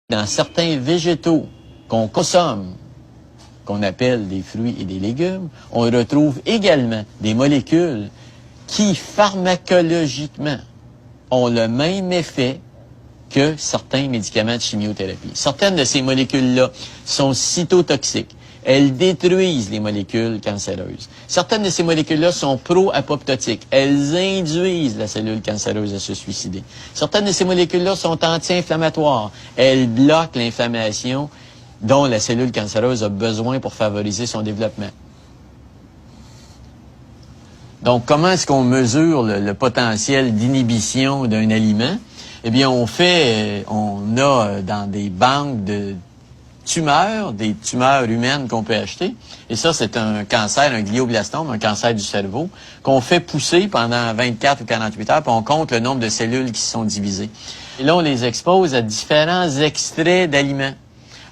Dans certains végétaux qu'on consomme, qu'on appelle des fruits et des légumes, on retrouve également des molécules qui, pharmacologiquement, ont le même effet que certains médicaments de chimiothérapie. Certaines de ces molécules-là sont cytotoxiques. Elles détruisent les molécules cancéreuses. Certaines de ces molécules-là sont pro-apoptotiques. Elles induisent la cellule cancéreuse à se suicider. Certaines de ces molécules-là sont anti-inflammatoires. Elles bloquent l'inflammation dont la cellule cancéreuse a besoin pour favoriser son développement. Donc, comment est-ce qu'on mesure le potentiel d'inhibition d'un aliment? Eh bien, on a dans des banques de tumeurs, des tumeurs humaines qu'on peut acheter. Et ça, c'est un cancer, un glioblastome, un cancer du cerveau, qu'on fait pousser pendant 24 ou 48 heures, puis on compte le nombre de cellules qui se sont divisées. Et là, on les expose à différents extraits d'aliments.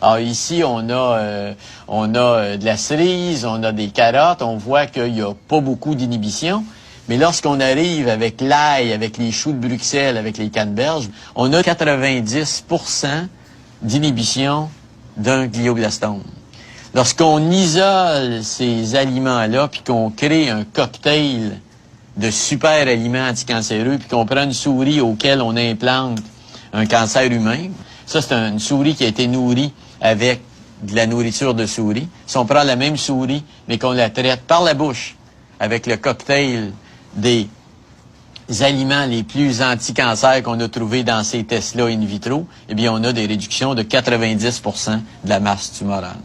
Alors ici, on a de la cerise, on a des carottes, on voit qu'il n'y a pas beaucoup d'inhibition. Mais lorsqu'on arrive avec l'ail, avec les choux de Bruxelles, avec les canneberges, on a 90% d'inhibition d'un glioblastome. Lorsqu'on isole ces aliments-là, puis qu'on crée un cocktail de super aliments anticancéreux, puis qu'on prend une souris auquel on implante un cancer humain, ça c'est une souris qui a été nourrie avec de la nourriture de souris. Si on prend la même souris, mais qu'on la traite par la bouche avec le cocktail des aliments les plus anti-cancer qu'on a trouvés dans ces tests-là in vitro, eh bien, on a des réductions de 90% de la masse tumorale.